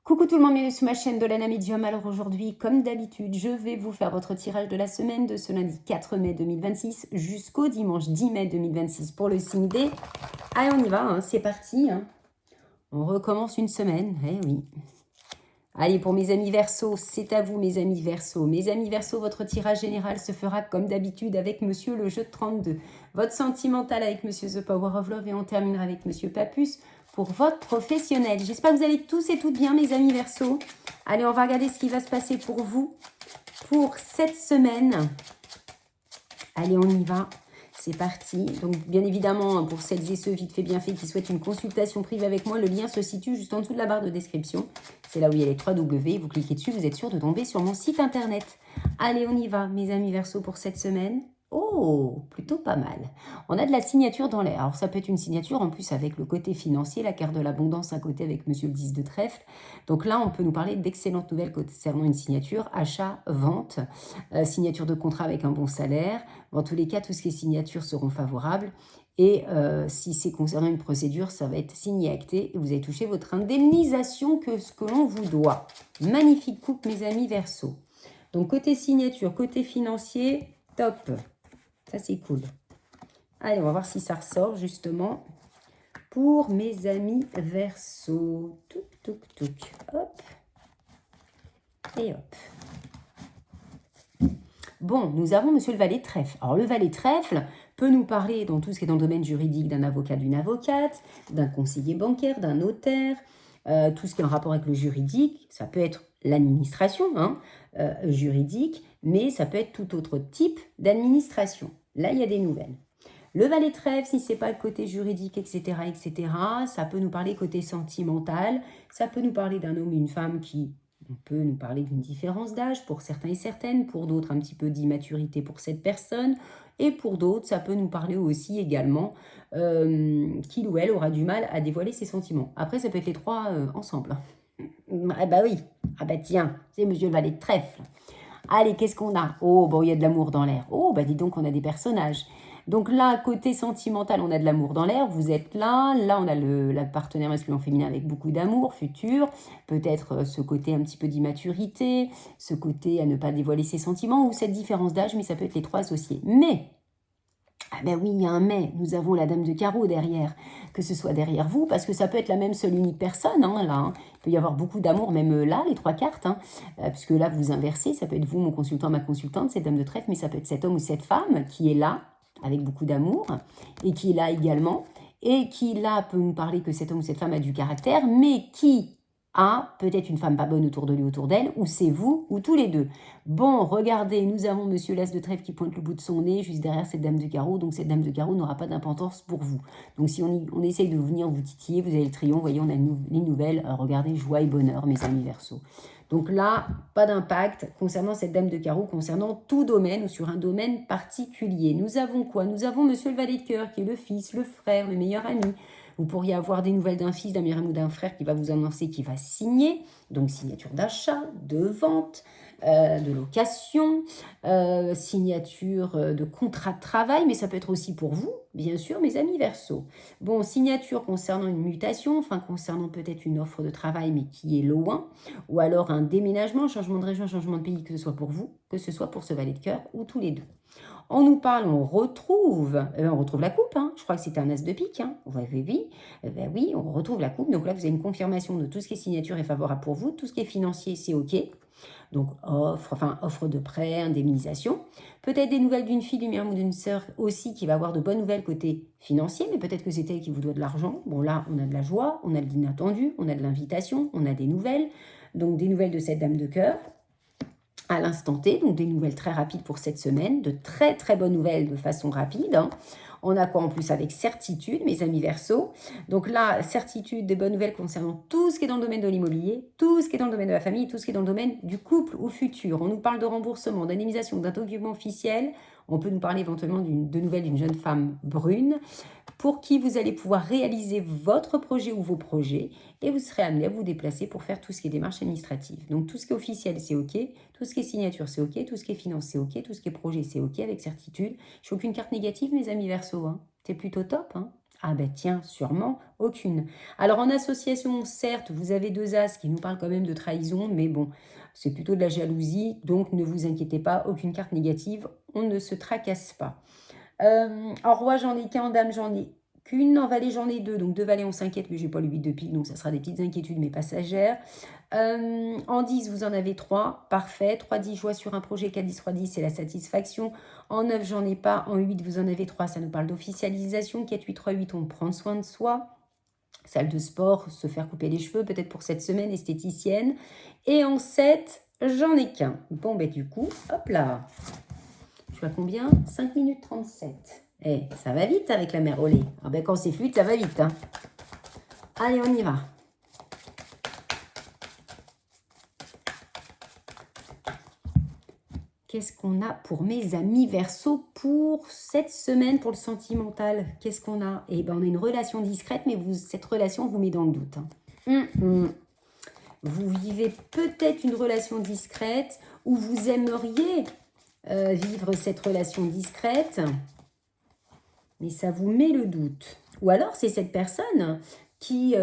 Coucou tout le monde, bienvenue sur ma chaîne de Lana Medium. Alors aujourd'hui, comme d'habitude, je vais vous faire votre tirage de la semaine de ce lundi 4 mai 2026 jusqu'au dimanche 10 mai 2026 pour le signe D. Allez, on y va, hein, c'est parti. Hein. On recommence une semaine, eh oui. Allez, pour mes amis Verseau, c'est à vous mes amis Verseau. Mes amis Verseau, votre tirage général se fera comme d'habitude avec Monsieur le jeu de 32. Votre sentimental avec Monsieur The Power of Love et on terminera avec Monsieur Papus pour votre professionnel. J'espère que vous allez tous et toutes bien mes amis Verseau. Allez, on va regarder ce qui va se passer pour vous pour cette semaine. Allez, on y va. C'est parti. Donc, bien évidemment, pour celles et ceux vite fait bien fait qui souhaitent une consultation privée avec moi, le lien se situe juste en dessous de la barre de description. C'est là où il y a les 3 W. Vous cliquez dessus, vous êtes sûr de tomber sur mon site internet. Allez, on y va, mes amis Verseau, pour cette semaine. Oh, plutôt pas mal. On a de la signature dans l'air. Alors, ça peut être une signature en plus avec le côté financier, la carte de l'abondance à côté avec Monsieur le 10 de trèfle. Donc là, on peut nous parler d'excellentes nouvelles concernant une signature, achat, vente, signature de contrat avec un bon salaire. Dans tous les cas, tout ce qui est signature seront favorables. Et si c'est concernant une procédure, ça va être signé, acté. Et vous allez toucher votre indemnisation que ce que l'on vous doit. Magnifique coupe, mes amis Verseau. Donc, côté signature, côté financier, top. Ça, c'est cool. Allez, on va voir si ça ressort, justement, pour mes amis Verseau. Touc, touc, touc. Hop. Et hop. Bon, nous avons Monsieur le Valet de Trèfle. Alors, le Valet de Trèfle peut nous parler dans tout ce qui est dans le domaine juridique d'un avocat, d'une avocate, d'un conseiller bancaire, d'un notaire, tout ce qui est en rapport avec le juridique. Ça peut être l'administration juridique, mais ça peut être tout autre type d'administration. Là, il y a des nouvelles. Le Valet de Trèfle, si ce n'est pas le côté juridique, etc., ça peut nous parler côté sentimental, ça peut nous parler d'un homme, une femme qui... On peut nous parler d'une différence d'âge pour certains et certaines, pour d'autres un petit peu d'immaturité pour cette personne, et pour d'autres, ça peut nous parler aussi également qu'il ou elle aura du mal à dévoiler ses sentiments. Après, ça peut être les trois ensemble. Ah bah oui, ah bah tiens, c'est Monsieur le Valet de Trèfle. Allez, qu'est-ce qu'on a? Oh, bon, il y a de l'amour dans l'air. Oh, bah dis donc, on a des personnages. Donc là, côté sentimental, on a de l'amour dans l'air. Vous êtes là. Là, on a la partenaire masculin-féminin avec beaucoup d'amour futur. Peut-être ce côté un petit peu d'immaturité, ce côté à ne pas dévoiler ses sentiments ou cette différence d'âge, mais ça peut être les trois associés. Mais, ah ben oui, il y a un mais. Nous avons la dame de carreau derrière. Que ce soit derrière vous, parce que ça peut être la même seule unique personne, hein, là. Hein. Il peut y avoir beaucoup d'amour, même là, les trois cartes. Hein, puisque là, vous inversez. Ça peut être vous, mon consultant, ma consultante, cette dame de trèfle, mais ça peut être cet homme ou cette femme qui est là, avec beaucoup d'amour, et qui est là également, et qui là peut nous parler que cet homme ou cette femme a du caractère, mais qui a peut-être une femme pas bonne autour de lui, autour d'elle, ou c'est vous, ou tous les deux. Bon, regardez, nous avons Monsieur l'As de trèfle qui pointe le bout de son nez, juste derrière cette dame de carreau, donc cette dame de carreau n'aura pas d'importance pour vous. Donc si on essaye de venir vous titiller, vous avez le triomphe, vous voyez, on a les nouvelles, regardez, joie et bonheur, mes amis Verseau. Donc là, pas d'impact concernant cette dame de carreau, concernant tout domaine ou sur un domaine particulier. Nous avons quoi? Nous avons Monsieur le Valet de cœur, qui est le fils, le frère, le meilleur ami. Vous pourriez avoir des nouvelles d'un fils, d'un meilleur ami ou d'un frère qui va vous annoncer qu'il va signer. Donc signature d'achat, de vente, de location, signature de contrat de travail, mais ça peut être aussi pour vous, bien sûr, mes amis Verseau. Bon, signature concernant une mutation, enfin concernant peut-être une offre de travail, mais qui est loin, ou alors un déménagement, changement de région, changement de pays, que ce soit pour vous, que ce soit pour ce Valet de cœur, ou tous les deux. On nous parle, on retrouve la coupe, hein. Je crois que c'était un as de pique, hein. Oui, on retrouve la coupe, donc là vous avez une confirmation de tout ce qui est signature est favorable pour vous, tout ce qui est financier c'est ok, donc offre de prêt, indemnisation, peut-être des nouvelles d'une fille, d'une mère ou d'une sœur aussi qui va avoir de bonnes nouvelles côté financier, mais peut-être que c'est elle qui vous doit de l'argent. Bon là on a de la joie, on a de l'inattendu, on a de l'invitation, on a des nouvelles, donc des nouvelles de cette dame de cœur, à l'instant T, donc des nouvelles très rapides pour cette semaine, de très très bonnes nouvelles de façon rapide. Hein. On a quoi en plus avec certitude, mes amis Verseau. Donc là, certitude, des bonnes nouvelles concernant tout ce qui est dans le domaine de l'immobilier, tout ce qui est dans le domaine de la famille, tout ce qui est dans le domaine du couple ou futur. On nous parle de remboursement, d'indemnisation, d'un document officiel. On peut nous parler éventuellement de nouvelles d'une jeune femme brune pour qui vous allez pouvoir réaliser votre projet ou vos projets et vous serez amené à vous déplacer pour faire tout ce qui est démarche administrative. Donc tout ce qui est officiel, c'est OK, tout ce qui est signature, c'est OK, tout ce qui est finance, c'est OK, tout ce qui est projet, c'est OK avec certitude. Je n'ai aucune carte négative, mes amis Verseau. Hein. C'est plutôt top. Hein. Ah ben tiens, sûrement aucune. Alors en association, certes, vous avez 2 as qui nous parlent quand même de trahison, mais bon, c'est plutôt de la jalousie, donc ne vous inquiétez pas, aucune carte négative, on ne se tracasse pas. En roi, j'en ai qu'un, en dame, j'en ai qu'une, en valet, j'en ai 2, donc 2 valets, on s'inquiète, mais j'ai pas le 8 de pique, donc ça sera des petites inquiétudes, mais passagères. En 10, vous en avez 3, parfait. 3 10 joie sur un projet, 4 10 3 10, c'est la satisfaction. En 9, j'en ai pas. En 8, vous en avez 3, ça nous parle d'officialisation. 4 8 3 8, on prend soin de soi. Salle de sport, se faire couper les cheveux, peut-être pour cette semaine, esthéticienne. Et en 7, j'en ai qu'un. Bon, ben du coup, hop là. Je suis à combien? 5 minutes 37. Eh, ça va vite avec la mer au lait. Ah ben quand c'est fluide, ça va vite. Hein. Allez, on y va. Qu'est-ce qu'on a pour mes amis Verseau pour cette semaine, pour le sentimental? Qu'est-ce qu'on a? Eh bien, on a une relation discrète, mais cette relation vous met dans le doute. Hein. Vous vivez peut-être une relation discrète ou vous aimeriez vivre cette relation discrète, mais ça vous met le doute. Ou alors, c'est cette personne qui,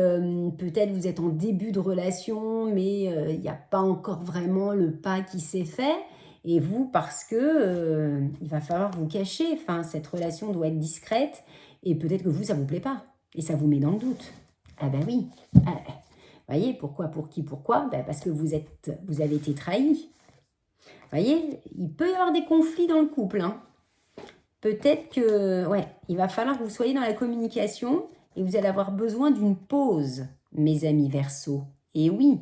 peut-être vous êtes en début de relation, mais il n'y a pas encore vraiment le pas qui s'est fait. Et vous, parce que il va falloir vous cacher, enfin, cette relation doit être discrète, et peut-être que vous, ça ne vous plaît pas, et ça vous met dans le doute. Ah ben oui. Voyez, pourquoi, pour qui, pourquoi? Ben parce que vous avez été trahi. Voyez, il peut y avoir des conflits dans le couple. Hein. Peut-être que, ouais, il va falloir que vous soyez dans la communication, et vous allez avoir besoin d'une pause, mes amis Verseau. Et oui,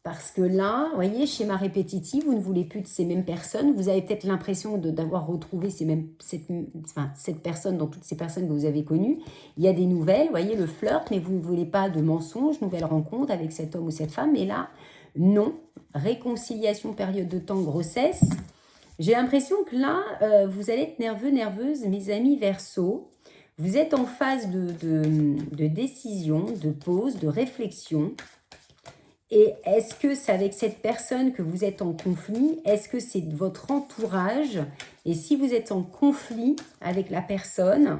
parce que là, vous voyez, schéma répétitif, vous ne voulez plus de ces mêmes personnes. Vous avez peut-être l'impression d'avoir retrouvé cette personne dans toutes ces personnes que vous avez connues. Il y a des nouvelles, vous voyez, le flirt, mais vous ne voulez pas de mensonges, nouvelle rencontre avec cet homme ou cette femme. Et là, non. Réconciliation, période de temps, grossesse. J'ai l'impression que là, vous allez être nerveux, nerveuse, mes amis Verseau. Vous êtes en phase de décision, de pause, de réflexion. Et est-ce que c'est avec cette personne que vous êtes en conflit? Est-ce que c'est votre entourage? Et si vous êtes en conflit avec la personne,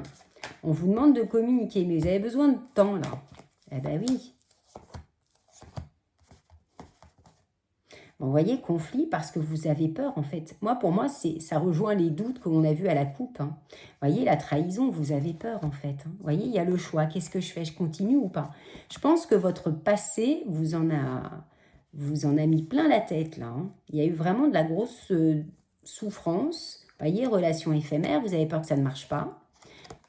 on vous demande de communiquer. Mais vous avez besoin de temps, là. Eh bien oui. Bon, vous voyez, conflit parce que vous avez peur, en fait. Pour moi, ça rejoint les doutes que l'on a vus à la coupe. Hein. Vous voyez, la trahison, vous avez peur, en fait. Hein. Vous voyez, il y a le choix. Qu'est-ce que je fais? Je continue ou pas? Je pense que votre passé vous en a mis plein la tête, là. Hein. Il y a eu vraiment de la grosse souffrance. Vous voyez, relation éphémère, vous avez peur que ça ne marche pas.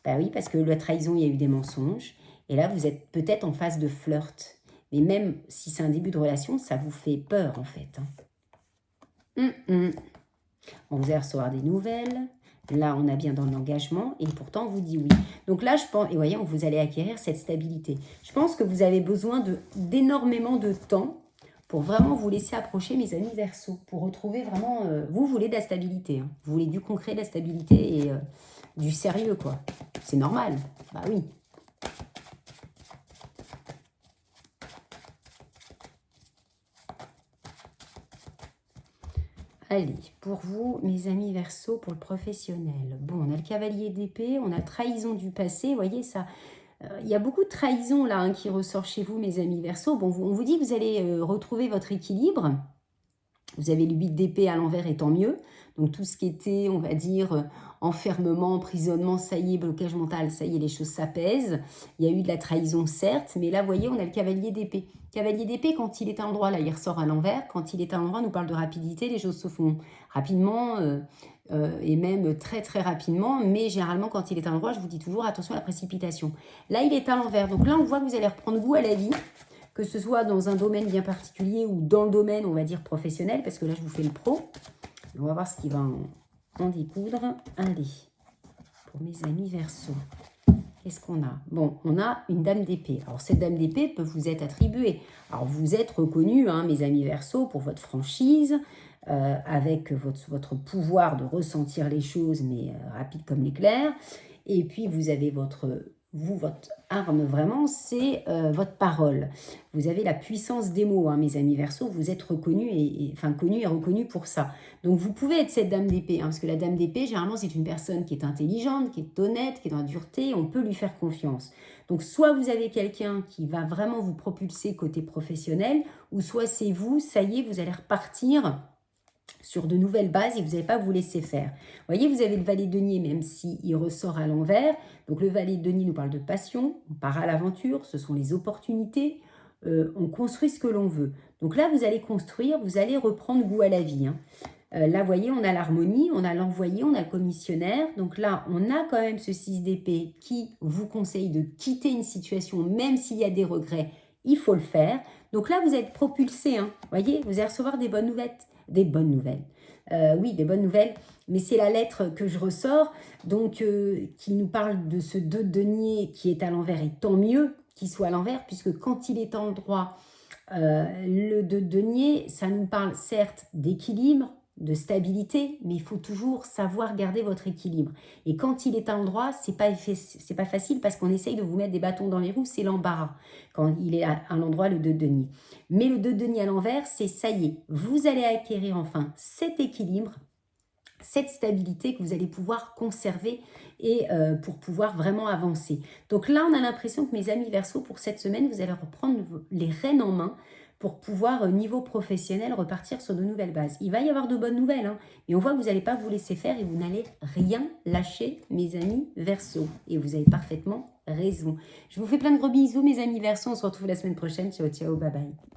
Ben oui, parce que la trahison, il y a eu des mensonges. Et là, vous êtes peut-être en phase de flirt. Mais même si c'est un début de relation, ça vous fait peur, en fait. On vous allez recevoir des nouvelles. Là, on a bien dans l'engagement. Et pourtant, on vous dit oui. Donc là, je pense... Et voyez, vous allez acquérir cette stabilité. Je pense que vous avez besoin d'énormément de temps pour vraiment vous laisser approcher, mes amis Verseau. Pour retrouver vraiment... vous voulez de la stabilité. Hein. Vous voulez du concret, de la stabilité et du sérieux, quoi. C'est normal. Bah oui. Allez, pour vous, mes amis Verseau, pour le professionnel. Bon, on a le cavalier d'épée, on a trahison du passé. Vous voyez, ça, il y a beaucoup de trahison là qui ressort chez vous, mes amis Verseau. Bon, on vous dit que vous allez retrouver votre équilibre. Vous avez le 8 d'épée à l'envers et tant mieux. Donc tout ce qui était, on va dire, enfermement, emprisonnement, ça y est, blocage mental, ça y est, les choses s'apaisent. Il y a eu de la trahison, certes, mais là, vous voyez, on a le cavalier d'épée. Cavalier d'épée, quand il est à l'endroit, là, il ressort à l'envers. Quand il est à l'endroit, on nous parle de rapidité, les choses se font rapidement et même très, très rapidement. Mais généralement, quand il est à l'endroit, je vous dis toujours, attention à la précipitation. Là, il est à l'envers. Donc là, on voit que vous allez reprendre goût à la vie. Que ce soit dans un domaine bien particulier ou dans le domaine, on va dire, professionnel, parce que là, je vous fais le pro. On va voir ce qui va en découdre. Allez, pour mes amis Verseau, qu'est-ce qu'on a? Bon, on a une dame d'épée. Alors, cette dame d'épée peut vous être attribuée. Alors, vous êtes reconnus, hein, mes amis Verseau, pour votre franchise, avec votre pouvoir de ressentir les choses, mais rapide comme l'éclair. Et puis, vous avez votre vous, votre arme vraiment, c'est votre parole. Vous avez la puissance des mots, hein, mes amis Verseau, vous êtes reconnus enfin connus et reconnus pour ça. Donc vous pouvez être cette dame d'épée, hein, parce que la dame d'épée, généralement, c'est une personne qui est intelligente, qui est honnête, qui est dans la dureté, on peut lui faire confiance. Donc soit vous avez quelqu'un qui va vraiment vous propulser côté professionnel, ou soit c'est vous, ça y est, vous allez repartir sur de nouvelles bases et vous n'allez pas vous laisser faire. Vous voyez, vous avez le valet de denier, même s'il ressort à l'envers. Donc le valet de denier nous parle de passion, on part à l'aventure, ce sont les opportunités, on construit ce que l'on veut. Donc là, vous allez construire, vous allez reprendre goût à la vie. Hein. Là, vous voyez, on a l'harmonie, on a l'envoyé, on a le commissionnaire. Donc là, on a quand même ce 6 d'épée qui vous conseille de quitter une situation, même s'il y a des regrets, il faut le faire. Donc là, vous êtes propulsé. Hein. Vous voyez, vous allez recevoir des bonnes nouvelles. Des bonnes nouvelles. Oui, des bonnes nouvelles. Mais c'est la lettre que je ressors, donc qui nous parle de ce 2 de denier qui est à l'envers. Et tant mieux qu'il soit à l'envers, puisque quand il est en droit, le 2 de denier, ça nous parle certes d'équilibre, de stabilité, mais il faut toujours savoir garder votre équilibre. Et quand il est à l'endroit, c'est pas facile parce qu'on essaye de vous mettre des bâtons dans les roues, c'est l'embarras quand il est à l'endroit, le 2 de denier. Mais le 2 de denier à l'envers, c'est ça y est, vous allez acquérir enfin cet équilibre, cette stabilité que vous allez pouvoir conserver et pour pouvoir vraiment avancer. Donc là, on a l'impression que mes amis Verseau, pour cette semaine, vous allez reprendre les rênes en main pour pouvoir, niveau professionnel, repartir sur de nouvelles bases. Il va y avoir de bonnes nouvelles, hein, mais on voit que vous n'allez pas vous laisser faire et vous n'allez rien lâcher, mes amis Verseau. Et vous avez parfaitement raison. Je vous fais plein de gros bisous, mes amis Verseau. On se retrouve la semaine prochaine. Ciao, ciao, bye bye.